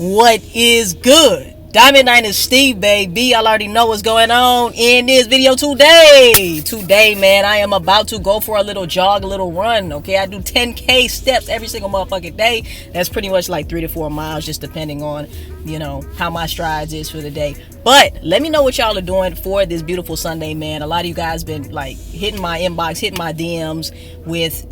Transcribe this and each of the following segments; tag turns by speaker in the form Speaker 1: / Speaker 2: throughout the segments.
Speaker 1: What is good? Diamond Dynasty, baby. Y'all already know what's going on in this video today. Today, man, I am about to go for a little jog, a little run. Okay, I do 10K steps every single motherfucking day. That's pretty much like 3 to 4 miles, just depending on, how my strides is for the day. But let me know what y'all are doing for this beautiful Sunday, man. A lot of you guys been like hitting my inbox, hitting my DMs with,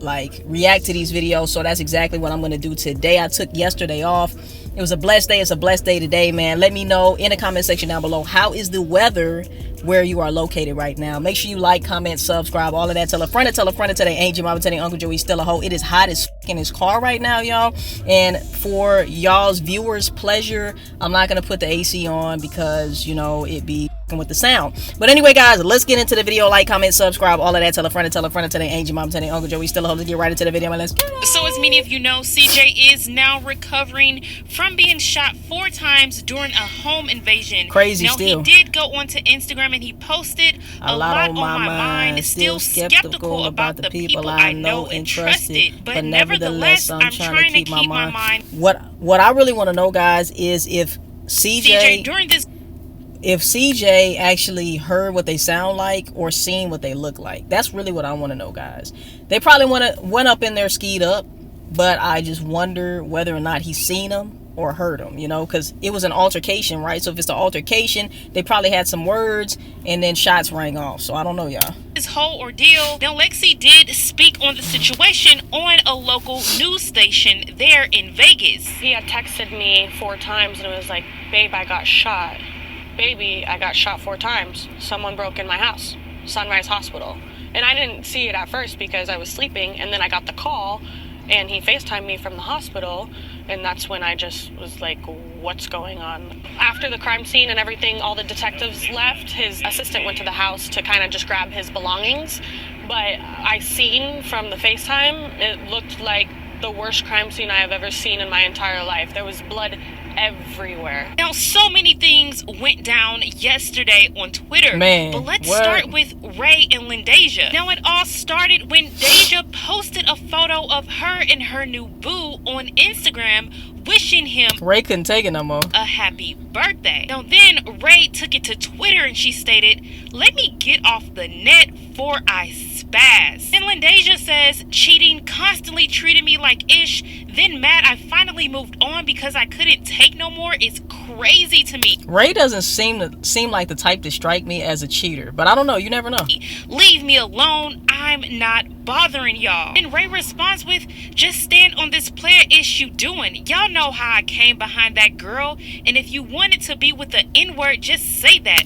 Speaker 1: like react to these videos. So that's exactly what I'm going to do today. I took yesterday off. It was a blessed day. It's a blessed day today, man. Let me know in the comment section down below, how is the weather where you are located right now? Make sure you like, comment, subscribe, all of that. Tell a friend to tell their ain't your mama, tell their Uncle Joey still a hoe. It is hot as fuck in his car right now, y'all. And for y'all's viewers' pleasure, I'm not going to put the AC on because, it be with the sound. But anyway, guys, let's get into the video. Like, comment, subscribe, all of that. Tell a friend to tell their ain't your mama, tell their Uncle Joey still a hoe. Let's get right into the video, man. Let's go.
Speaker 2: So as many of you know, CJ is now recovering from being shot 4 times during a home invasion.
Speaker 1: Crazy.
Speaker 2: Now,
Speaker 1: still.
Speaker 2: he did go onto Instagram and he posted a lot on my mind. Still skeptical about the people I know and trusted. But nevertheless, I'm trying to keep my mind.
Speaker 1: What I really want to know, guys, is if CJ
Speaker 2: during this,
Speaker 1: if CJ actually heard what they sound like or seen what they look like. That's really what I want to know, guys. They probably went up in there skied up, but I just wonder whether or not he's seen them or heard them, because it was an altercation, right? So if it's an altercation, they probably had some words and then shots rang off. So I don't know, y'all.
Speaker 2: This whole ordeal. Now, Lexi did speak on the situation on a local news station there in Vegas.
Speaker 3: He had texted me 4 times and it was like, babe, I got shot. Baby, I got shot 4 times. Someone broke in my house. Sunrise Hospital. And I didn't see it at first because I was sleeping, and then I got the call and he FaceTimed me from the hospital, and that's when I just was like, what's going on? After the crime scene and everything, all the detectives left. His assistant went to the house to kind of just grab his belongings, but I seen from the FaceTime, it looked like the worst crime scene I have ever seen in my entire life. There was blood everywhere.
Speaker 2: Now, so many things went down yesterday on Twitter.
Speaker 1: Man,
Speaker 2: but let's start with Ray and Lyndeja. Now, it all started when Deja posted a photo of her and her new boo on Instagram, wishing him,
Speaker 1: Ray couldn't take it no more,
Speaker 2: a happy birthday. Now, then Ray took it to Twitter and she stated, "Let me get off the net before I spaz." And Lyndeja says, "Cheating, constantly treated me like ish, then mad I finally moved on because I couldn't take no more. It's crazy to me."
Speaker 1: Ray doesn't seem like the type to strike me as a cheater, but I don't know. You never know.
Speaker 2: "Leave me alone. I'm not bothering y'all." And Ray responds with, "Just stand on this player ish you doing. Y'all know how I came behind that girl, and if you wanted to be with the N-word, just say that."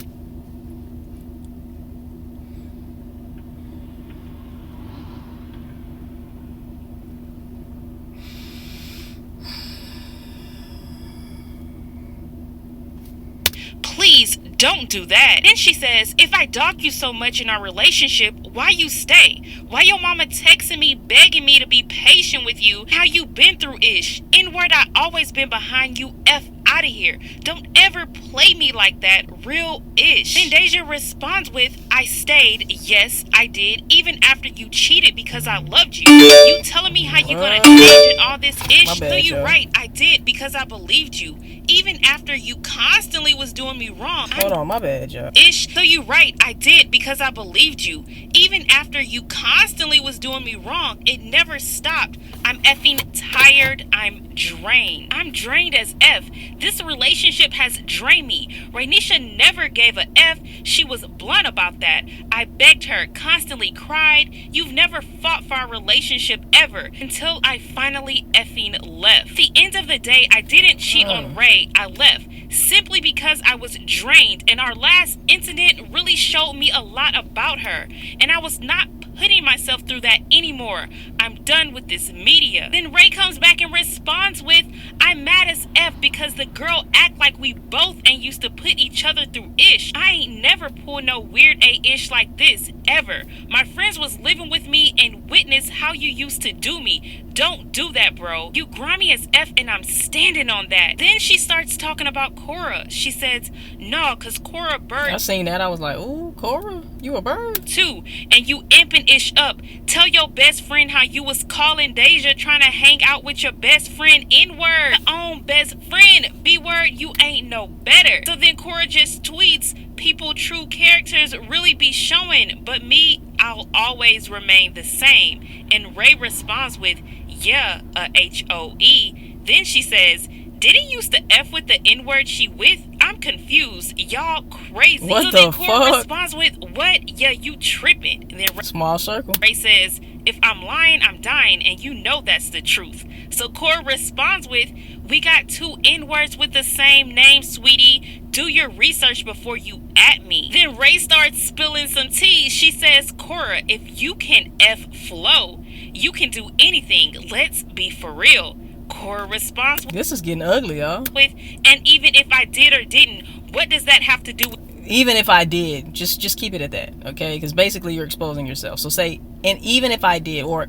Speaker 2: "Please don't do that." Then she says, "If I dog you so much in our relationship, why you stay? Why your mama texting me begging me to be patient with you? How you been through ish? N-word, I always been behind you. F out of here. Don't ever play me like that. Real ish." Then Deja responds with, "I stayed. Yes, I did. Even after you cheated because I loved you. You telling me how you gonna change and all this ish?
Speaker 1: My bad,
Speaker 2: So you
Speaker 1: yo.
Speaker 2: right. I did because I believed you. Even after you constantly was doing me wrong."
Speaker 1: Hold on, my bad, y'all.
Speaker 2: Ish, so you right, I did because I believed you. Even after you constantly was doing me wrong, it never stopped. I'm effing tired. I'm drained. I'm drained as F. This relationship has drained me. Raynisha never gave a F. She was blunt about that. I begged her, constantly cried. You've never fought for our relationship ever until I finally effing left. At the end of the day, I didn't cheat on Ray. I left simply because I was drained, and our last incident really showed me a lot about her, and I was not putting myself through that anymore. I'm done with this media. Then Ray comes back and responds with, "I'm mad as F because the girl act like we both ain't used to put each other through ish. I ain't never pulled no weird A-ish like this, ever. My friends was living with me and witnessed how you used to do me. Don't do that, bro. You grimy as F and I'm standing on that." Then she starts talking about Cora. She says, "No, cause Cora Bird."
Speaker 1: I seen that. I was like, ooh, Cora, you a bird?
Speaker 2: 2, and you imping ish up. Tell your best friend how you was calling Deja trying to hang out with your best friend N-word. Your own best friend, B-word, you ain't no better. So then Cora just tweets, people true characters really be showing, but me, I'll always remain the same. And Ray responds with, yeah, H-O-E. Then she says, did he use the F with the N-word she with? I'm confused. Y'all crazy.
Speaker 1: What
Speaker 2: so then
Speaker 1: the
Speaker 2: Cora
Speaker 1: fuck?
Speaker 2: responds with, what? Yeah, you tripping. And then
Speaker 1: Small circle.
Speaker 2: Ray says, if I'm lying, I'm dying, and you know that's the truth. So Cora responds with, we got 2 N-words with the same name, sweetie. Do your research before you at me. Then Ray starts spilling some tea. She says, Cora, if you can F flow, you can do anything. Let's be for real. Cora responds
Speaker 1: This is getting ugly, y'all.
Speaker 2: with, and even if I did or didn't, what does that have to do with...
Speaker 1: Even if I did, just keep it at that, okay? Because basically you're exposing yourself. So say, and even if I did, or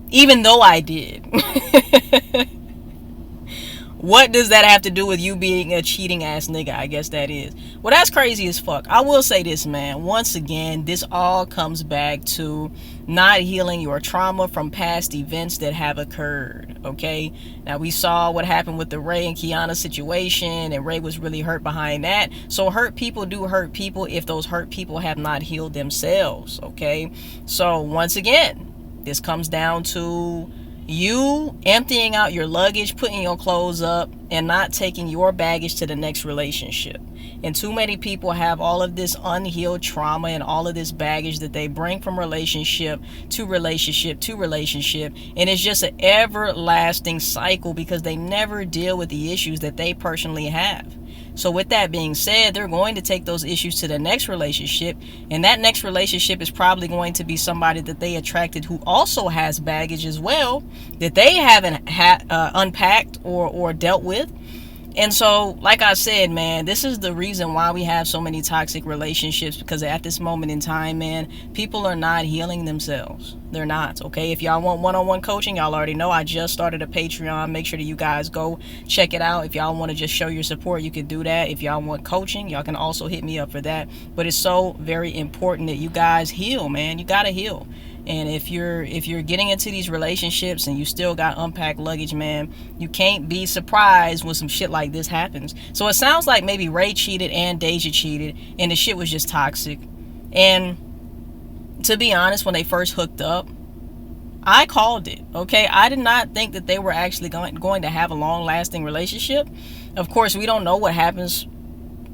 Speaker 1: even though I did, what does that have to do with you being a cheating ass nigga? I guess that is. Well, that's crazy as fuck. I will say this, man. Once again, this all comes back to not healing your trauma from past events that have occurred, okay? Now, we saw what happened with the Ray and Kiana situation, and Ray was really hurt behind that. So hurt people do hurt people if those hurt people have not healed themselves, okay? So once again, this comes down to you emptying out your luggage, putting your clothes up, and not taking your baggage to the next relationship. And too many people have all of this unhealed trauma and all of this baggage that they bring from relationship to relationship to relationship. And it's just an everlasting cycle because they never deal with the issues that they personally have. So with that being said, they're going to take those issues to the next relationship, and that next relationship is probably going to be somebody that they attracted who also has baggage as well that they haven't unpacked or dealt with. And so, like I said, man, this is the reason why we have so many toxic relationships, because at this moment in time, man, people are not healing themselves. They're not, okay? If y'all want one-on-one coaching, y'all already know I just started a Patreon. Make sure that you guys go check it out. If y'all want to just show your support, you can do that. If y'all want coaching, y'all can also hit me up for that. But it's so very important that you guys heal, man. You got to heal. And if you're getting into these relationships and you still got unpacked luggage, man, you can't be surprised when some shit like this happens. So it sounds like maybe Ray cheated and Deja cheated, and the shit was just toxic. And to be honest, when they first hooked up, I called it, okay? I did not think that they were actually going to have a long-lasting relationship. Of course, we don't know what happens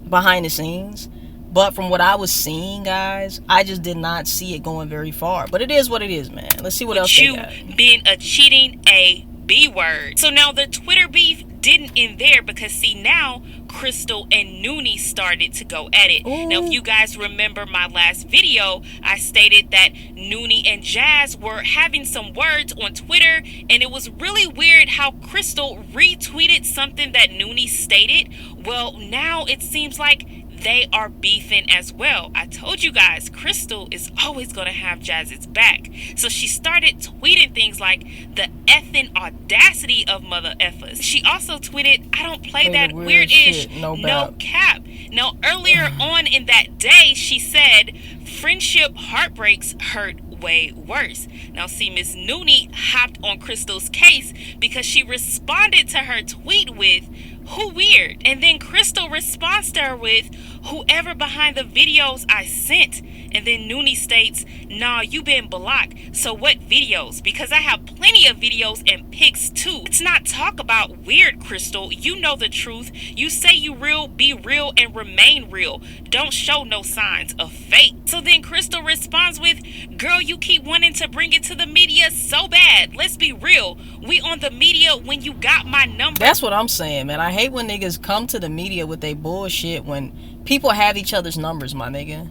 Speaker 1: behind the scenes. But from what I was seeing, guys, I just did not see it going very far. But it is what it is, man. Let's see what else they got.
Speaker 2: You being a cheating a B-word. So now the Twitter beef didn't end there, because see, now Crystal and Noonie started to go at it.
Speaker 1: Ooh.
Speaker 2: Now, if you guys remember my last video, I stated that Noonie and Jazz were having some words on Twitter, and it was really weird how Crystal retweeted something that Noonie stated. Well, now it seems like they are beefing as well. I told you guys, Crystal is always going to have Jazz's back. So she started tweeting things like, the effing audacity of mother effers. She also tweeted, I don't play that weird-ish, no cap. Now, earlier on in that day, she said, friendship heartbreaks hurt way worse. Now, see, Miss Noonie hopped on Crystal's case because she responded to her tweet with, who weird? And then Crystal responds to her with, whoever behind the videos I sent. And then Noonie states, nah, you been blocked. So what videos? Because I have plenty of videos and pics too. Let's not talk about weird, Crystal. You know the truth. You say you real, be real, and remain real. Don't show no signs of fake. So then Crystal responds with, girl, you keep wanting to bring it to the media so bad. Let's be real. We on the media when you got my number.
Speaker 1: That's what I'm saying, man. I hate when niggas come to the media with they bullshit when people have each other's numbers, my nigga.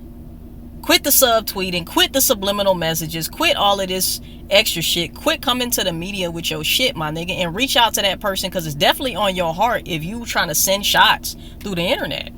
Speaker 1: Quit the subtweeting, quit the subliminal messages, quit all of this extra shit. Quit coming to the media with your shit, my nigga, and reach out to that person, because it's definitely on your heart if you trying to send shots through the internet.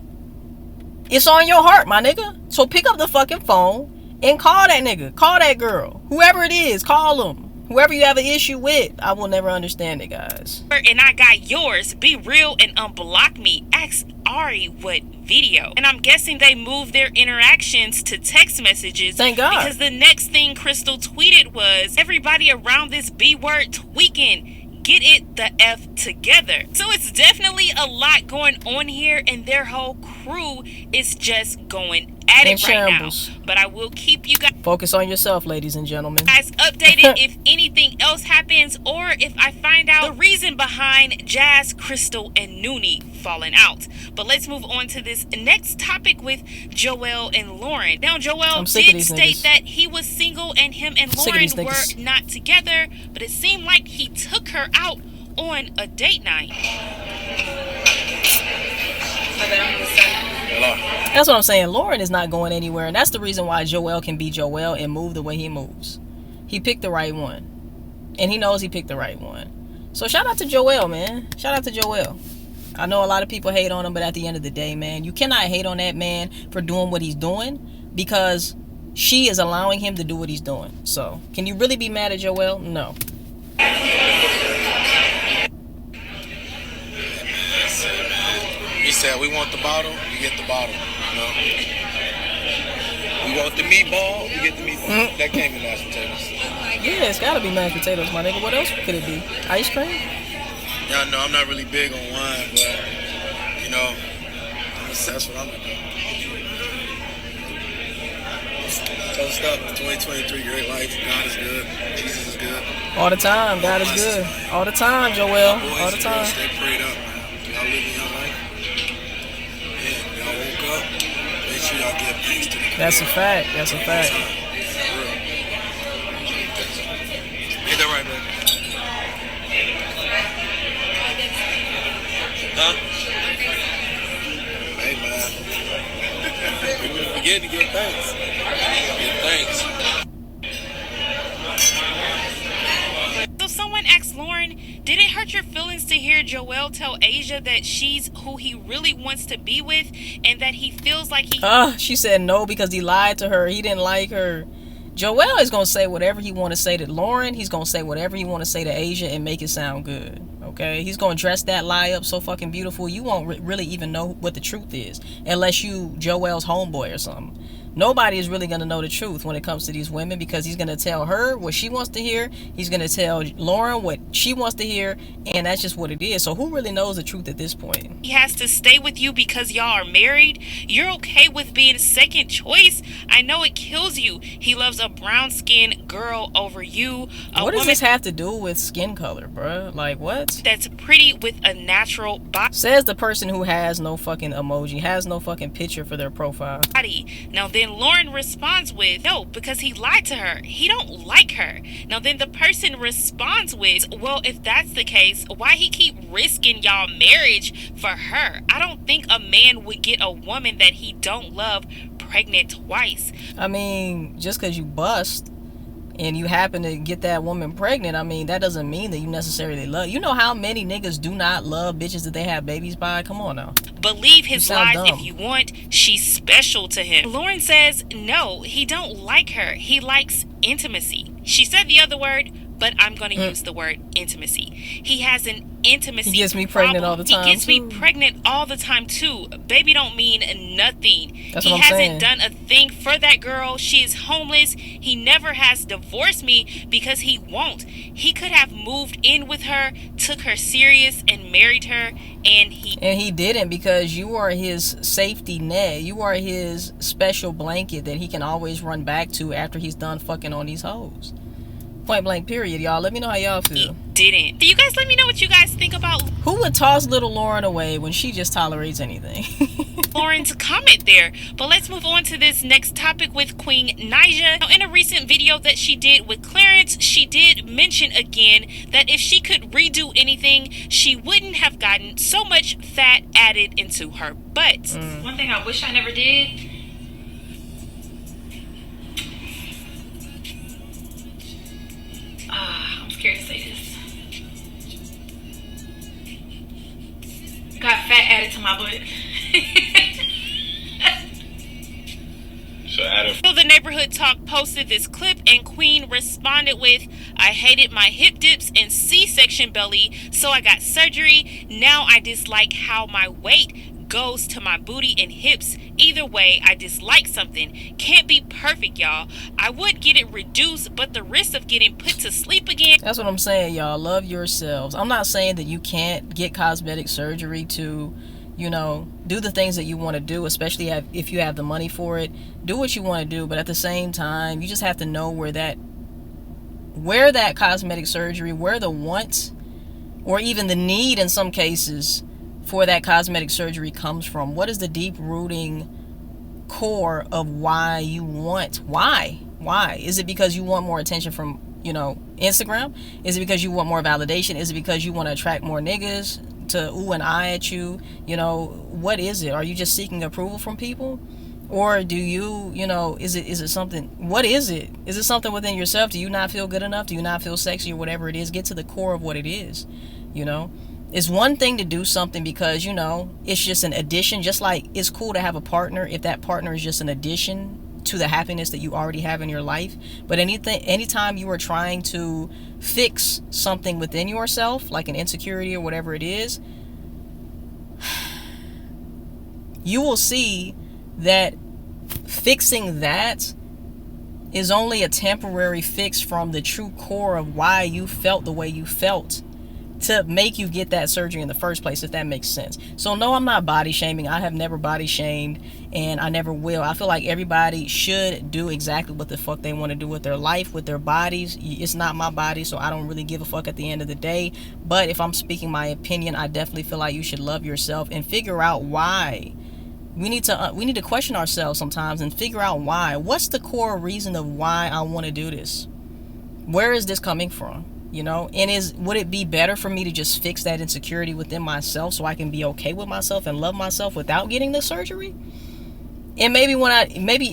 Speaker 1: It's on your heart, my nigga. So pick up the fucking phone and call that nigga, call that girl, whoever it is, call them. Whoever you have an issue with, I will never understand it, guys.
Speaker 2: And I got yours. Be real and unblock me. Ask sorry, what video. And I'm guessing they moved their interactions to text messages.
Speaker 1: Thank God.
Speaker 2: Because the next thing Crystal tweeted was, everybody around this B word tweaking. Get it the F together. So it's definitely a lot going on here, and their whole crew is just going at it right now. But I will keep you guys
Speaker 1: focus on yourself, ladies and gentlemen.
Speaker 2: Guys updated if anything else happens, or if I find out the reason behind Jazz, Crystal, and Noonie falling out. But let's move on to this next topic with Joel and Lauren. Now, Joel did state that he was single and him and Lauren were not together, but it seemed like he took her out on a date night.
Speaker 1: That's what I'm saying. Lauren is not going anywhere, and that's the reason why Joel can be Joel and move the way he moves. He picked the right one, and he knows he picked the right one. So shout out to Joel, man. Shout out to Joel. I know a lot of people hate on him, but at the end of the day, man, you cannot hate on that man for doing what he's doing, because she is allowing him to do what he's doing. So can you really be mad at Joel? No.
Speaker 4: He said, we want the bottle, you get the bottle. You know? We want the meatball, you get the meatball. That can't be mashed potatoes.
Speaker 1: Yeah, it's gotta be mashed potatoes, my nigga. What else could it be? Ice cream?
Speaker 4: Y'all know I'm not really big on wine, but, you know, that's what I'm gonna do. Toast up, 2023, great life. God is good. Jesus is good.
Speaker 1: All the time, God is good. All the time, Joel. All the time.
Speaker 4: Stay prayed up, man. Y'all living your life. Y'all woke up, make sure y'all give thanks to the Creator.
Speaker 1: That's a fact. That's a fact.
Speaker 4: Ain't that right, man? Huh? Hey, man. We forget to give thanks. Give thanks.
Speaker 2: So someone asked Lauren, did it hurt your feelings to hear Joel tell Asia that she's who he really wants to be with, and that he feels like he...
Speaker 1: She said no because he lied to her. He didn't like her. Joel is going to say whatever he want to say to Lauren. He's going to say whatever he want to say to Asia and make it sound good. Okay? He's going to dress that lie up so fucking beautiful, you won't really even know what the truth is. Unless you Joel's homeboy or something. Nobody is really going to know the truth when it comes to these women, because he's going to tell her what she wants to hear. He's going to tell Lauren what she wants to hear. And that's just what it is. So who really knows the truth at this point?
Speaker 2: He has to stay with you because y'all are married. You're okay with being second choice. I know it kills you. He loves a brown-skinned girl over you.
Speaker 1: What does this have to do with skin color, bruh? Like, what?
Speaker 2: That's pretty with a natural body.
Speaker 1: Says the person who has no fucking emoji, has no fucking picture for their profile.
Speaker 2: Now then Lauren responds with, no, because he lied to her. He don't like her. Now then the person responds with, well, if that's the case, why he keep risking y'all marriage for her? I don't think a man would get a woman that he don't love pregnant twice.
Speaker 1: I mean, just because you bust and you happen to get that woman pregnant, I mean, that doesn't mean that you necessarily love. You know how many niggas do not love bitches that they have babies by? Come on now.
Speaker 2: Believe his lies if you want. She's special to him. Lauren says, no, he don't like her. He likes intimacy. She said the other word, but I'm going to use the word intimacy. He has an intimacy
Speaker 1: He gets me pregnant all the time.
Speaker 2: He gets me pregnant all the time too. Baby don't mean nothing.
Speaker 1: That's
Speaker 2: he
Speaker 1: what I'm
Speaker 2: hasn't done a thing for that girl. She is homeless. He never has divorced me because he won't. He could have moved in with her, took her serious, and married her, and he
Speaker 1: didn't, because you are his safety net. You are his special blanket that he can always run back to after he's done fucking on these hoes. Point blank period, y'all. Let me know how y'all feel.
Speaker 2: Didn't. So you guys let me know what you guys think about
Speaker 1: who would toss little Lauren away when she just tolerates anything.
Speaker 2: Lauren's comment there. But let's move on to this next topic with Queen Naija. Now, in a recent video that she did with Clarence, she did mention again that if she could redo anything, she wouldn't have gotten so much fat added into her butt.
Speaker 5: One thing I wish I never did, I'm scared to say this. Got fat added to my butt.
Speaker 2: So the Neighborhood Talk posted this clip, and Queen responded with, I hated my hip dips and C-section belly, so I got surgery. Now I dislike how my weight goes to my booty and hips. Either way, I dislike something. Can't be perfect, y'all. I would get it reduced, but the risk of getting put to sleep again.
Speaker 1: That's what I'm saying, y'all. Love yourselves. I'm not saying that you can't get cosmetic surgery to, you know, do the things that you want to do, especially if you have the money for it. Do what you want to do, but at the same time, you just have to know where that cosmetic surgery, where the want or even the need in some cases for that cosmetic surgery comes from. What is the deep rooting core of why you want? Why is it? Because you want more attention from, you know, Instagram? Is it because you want more validation? Is it because you want to attract more niggas to ooh and eye at you? You know, what is it? Are you just seeking approval from people? Or do you, you know, is it something? What is it? Is it something within yourself? Do you not feel good enough? Do you not feel sexy or whatever it is? Get to the core of what it is. You know, it's one thing to do something because, you know, it's just an addition. Just like it's cool to have a partner if that partner is just an addition to the happiness that you already have in your life. But anytime you are trying to fix something within yourself, like an insecurity or whatever it is, you will see that fixing that is only a temporary fix from the true core of why you felt the way you felt to make you get that surgery in the first place, if that makes sense. So no, I'm not body shaming. I have never body shamed, and I never will. I feel like everybody should do exactly what the fuck they want to do with their life, with their bodies. It's not my body, so I don't really give a fuck at the end of the day. But if I'm speaking my opinion, I definitely feel like you should love yourself and figure out why. We need to question ourselves sometimes and figure out why. What's the core reason of why I want to do this? Where is this coming from? You know, and would it be better for me to just fix that insecurity within myself so I can be okay with myself and love myself without getting the surgery? And maybe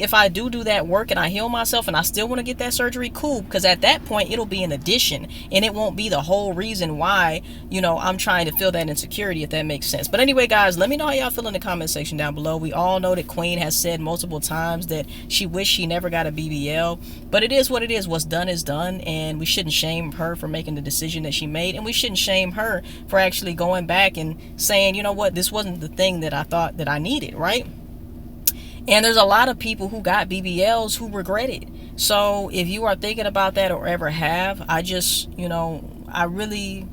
Speaker 1: if I do that work and I heal myself and I still want to get that surgery, cool, because at that point it'll be an addition and it won't be the whole reason why, you know, I'm trying to feel that insecurity, if that makes sense. But anyway, guys, let me know how y'all feel in the comment section down below. We all know that Queen has said multiple times that she wished she never got a BBL, but it is what it is. What's done is done, and we shouldn't shame her for making the decision that she made, and we shouldn't shame her for actually going back and saying, you know what, this wasn't the thing that I thought that I needed, right? And there's a lot of people who got BBLs who regret it. So if you are thinking about that or ever have, I just, you know, I really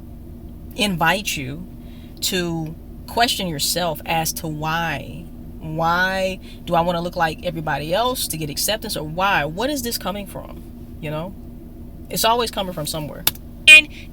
Speaker 1: invite you to question yourself as to why. Why do I want to look like everybody else to get acceptance, or why? What is this coming from? You know, it's always coming from somewhere.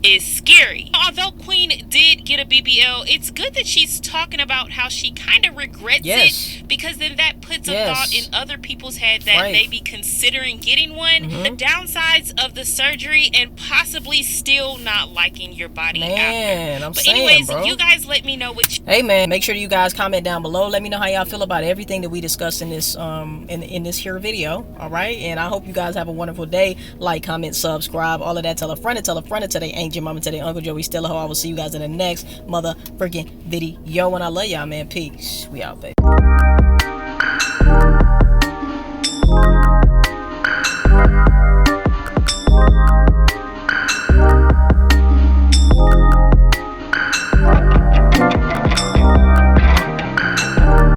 Speaker 2: Is scary. Although Queen did get a BBL, it's good that she's talking about how she kind of regrets it, because then that puts a thought in other people's head that may be considering getting one. The downsides of the surgery and possibly still not liking your body after. But anyways, you guys let me know what
Speaker 1: Hey man, make sure you guys comment down below. Let me know how y'all feel about everything that we discussed in this in this here video. All right, and I hope you guys have a wonderful day. Like, comment, subscribe, all of that. Tell a friend, tell they ain't your mama, tell their Uncle Joey still a hoe. I will see you guys in the next motherfucking video, and I love y'all, man. Peace. We out, baby.